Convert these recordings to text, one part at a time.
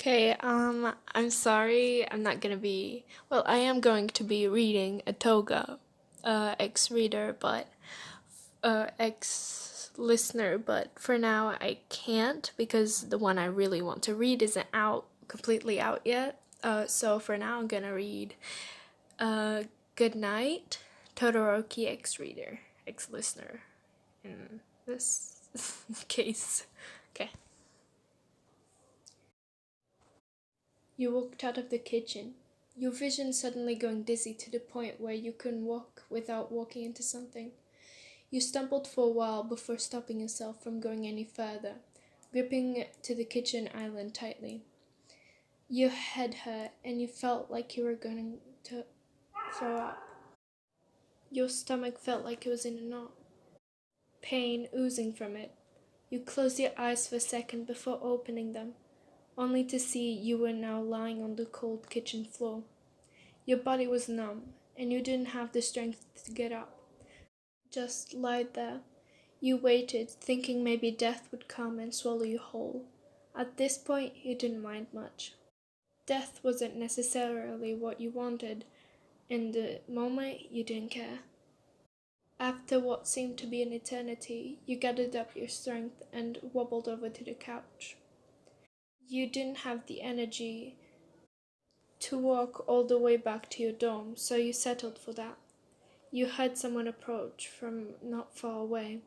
Okay, I'm sorry, I'm not gonna be, well, I am going to be reading a Toga, ex-reader, but, ex-listener, but for now I can't because the one I really want to read isn't completely out yet. So for now I'm gonna read, Goodnight, Todoroki ex-reader, ex-listener, in this case. Okay. You walked out of the kitchen, your vision suddenly going dizzy to the point where you couldn't walk without walking into something. You stumbled for a while before stopping yourself from going any further, gripping to the kitchen island tightly. Your head hurt and you felt like you were going to throw up. Your stomach felt like it was in a knot, pain oozing from it. You closed your eyes for a second before opening them, only to see you were now lying on the cold kitchen floor. Your body was numb, and you didn't have the strength to get up. Just lied there. You waited, thinking maybe death would come and swallow you whole. At this point, you didn't mind much. Death wasn't necessarily what you wanted. In the moment, you didn't care. After what seemed to be an eternity, you gathered up your strength and wobbled over to the couch. You didn't have the energy to walk all the way back to your dorm, so you settled for that. You heard someone approach from not far away,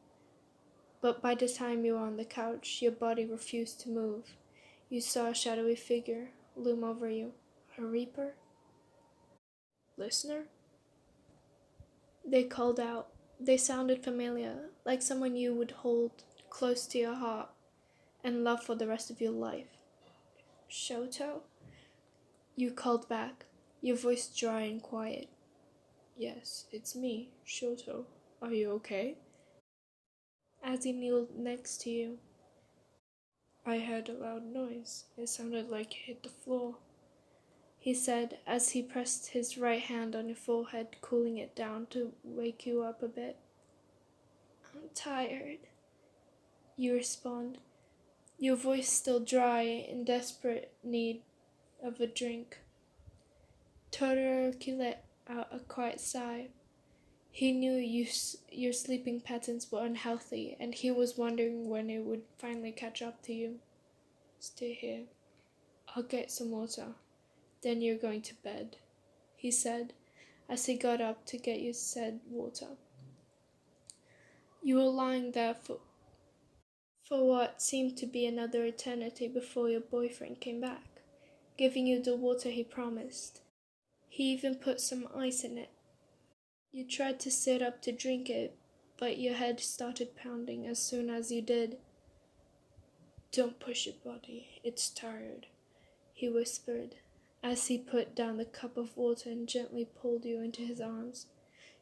but by the time you were on the couch, your body refused to move. You saw a shadowy figure loom over you. A reaper? Listener? They called out. They sounded familiar, like someone you would hold close to your heart and love for the rest of your life. Shoto? You called back, your voice dry and quiet. Yes, it's me, Shoto. Are you okay? As he kneeled next to you, I heard a loud noise. It sounded like it hit the floor, he said as he pressed his right hand on your forehead, cooling it down to wake you up a bit. I'm tired, you respond, your voice still dry, in desperate need of a drink. Todoroki let out a quiet sigh. He knew your sleeping patterns were unhealthy, and he was wondering when it would finally catch up to you. Stay here. I'll get some water. Then you're going to bed, he said, as he got up to get you said water. You were lying there for what seemed to be another eternity before your boyfriend came back, giving you the water he promised. He even put some ice in it. You tried to sit up to drink it, but your head started pounding as soon as you did. Don't push your body, it's tired, he whispered, as he put down the cup of water and gently pulled you into his arms.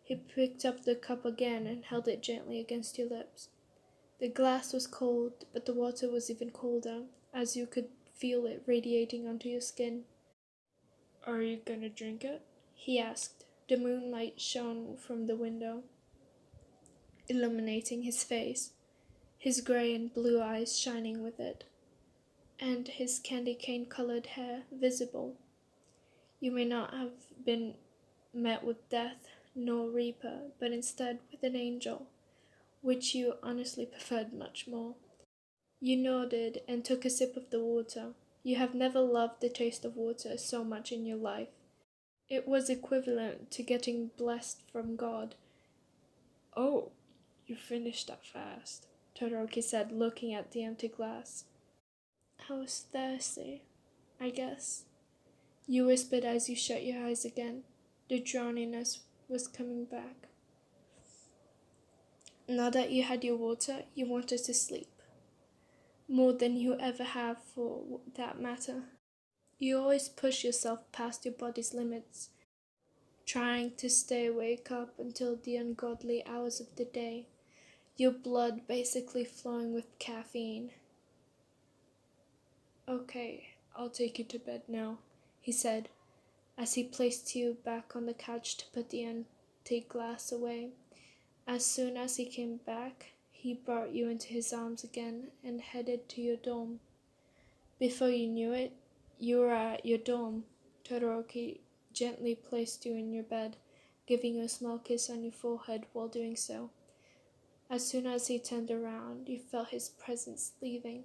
He picked up the cup again and held it gently against your lips. The glass was cold, but the water was even colder, as you could feel it radiating onto your skin. Are you gonna drink it? He asked. The moonlight shone from the window, illuminating his face, his grey and blue eyes shining with it, and his candy cane-colored hair visible. You may not have been met with death nor reaper, but instead with an angel, which you honestly preferred much more. You nodded and took a sip of the water. You have never loved the taste of water so much in your life. It was equivalent to getting blessed from God. Oh, you finished that fast, Todoroki said, looking at the empty glass. I was thirsty, I guess, you whispered as you shut your eyes again. The drowniness was coming back. Now that you had your water, you wanted to sleep. More than you ever have, for that matter. You always push yourself past your body's limits, trying to stay awake up until the ungodly hours of the day, your blood basically flowing with caffeine. Okay, I'll take you to bed now, he said, as he placed you back on the couch to put the empty glass away. As soon as he came back, he brought you into his arms again and headed to your dorm. Before you knew it, You were at your dorm. Todoroki gently placed you in your bed, giving you a small kiss on your forehead while doing so. As soon as he turned around, you felt his presence leaving.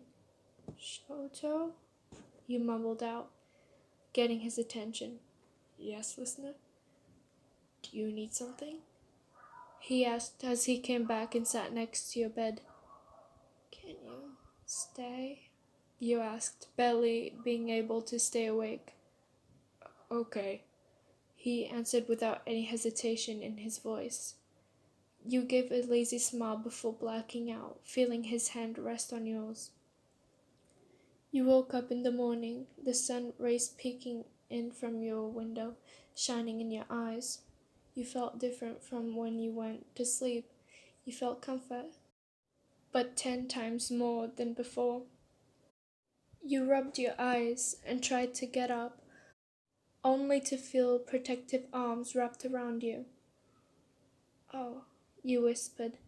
Shoto? You mumbled out, getting his attention. Yes, listener? Do you need something? He asked as he came back and sat next to your bed. Can you stay? You asked, barely being able to stay awake. Okay, he answered without any hesitation in his voice. You gave a lazy smile before blacking out, feeling his hand rest on yours. You woke up in the morning, the sun rays peeking in from your window, shining in your eyes. You felt different from when you went to sleep. You felt comfort, but 10 times more than before. You rubbed your eyes and tried to get up, only to feel protective arms wrapped around you. Oh, you whispered,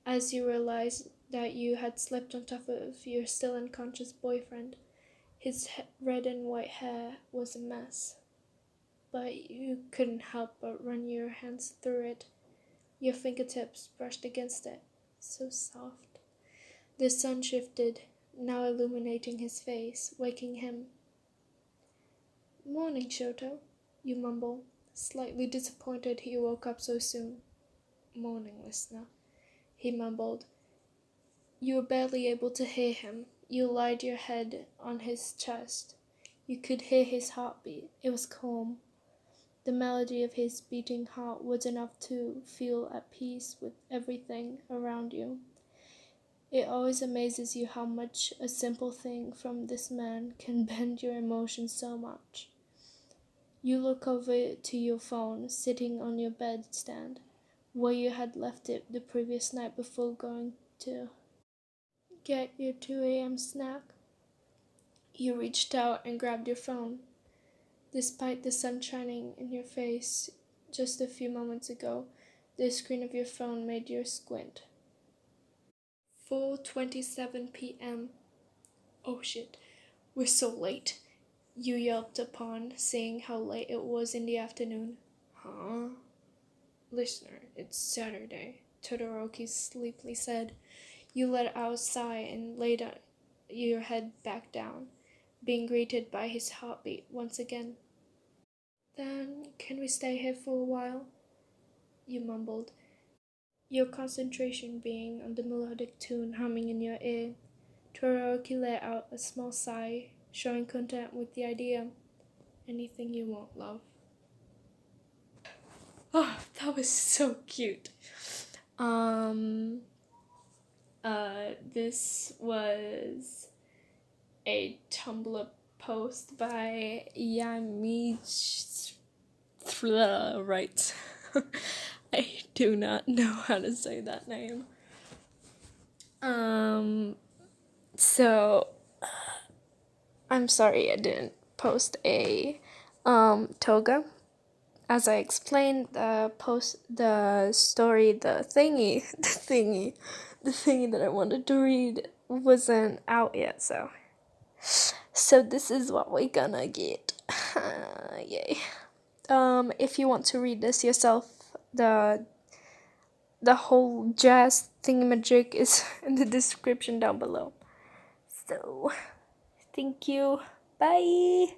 as you realized that you had slept on top of your still unconscious boyfriend. His red and white hair was a mess, but you couldn't help but run your hands through it. Your fingertips brushed against it, so soft. The sun shifted, now illuminating his face, waking him. Morning, Shoto, you mumble, slightly disappointed he woke up so soon. Morning, listener, he mumbled. You were barely able to hear him. You laid your head on his chest. You could hear his heartbeat. It was calm. The melody of his beating heart was enough to feel at peace with everything around you. It always amazes you how much a simple thing from this man can bend your emotions so much. You look over to your phone, sitting on your bedstand, where you had left it the previous night before going to get your 2 a.m. snack. You reached out and grabbed your phone. Despite the sun shining in your face just a few moments ago, the screen of your phone made you squint. 4:27 p.m. Oh shit, we're so late, you yelped upon seeing how late it was in the afternoon. Huh? Listener, it's Saturday, Todoroki sleepily said. You let out a sigh and laid your head back down, being greeted by his heartbeat once again. Then, can we stay here for a while? You mumbled, your concentration being on the melodic tune humming in your ear. Todoroki let out a small sigh, showing content with the idea. Anything you want, love. Oh, that was so cute. This was a Tumblr post by yamichxnwrites. I do not know how to say that name. So I'm sorry I didn't post a Toga. As I explained, the thingy that I wanted to read wasn't out yet, so this is what we're gonna get. Yay. If you want to read this yourself, the whole jazz thingamajig is in the description down below. So, thank you. Bye.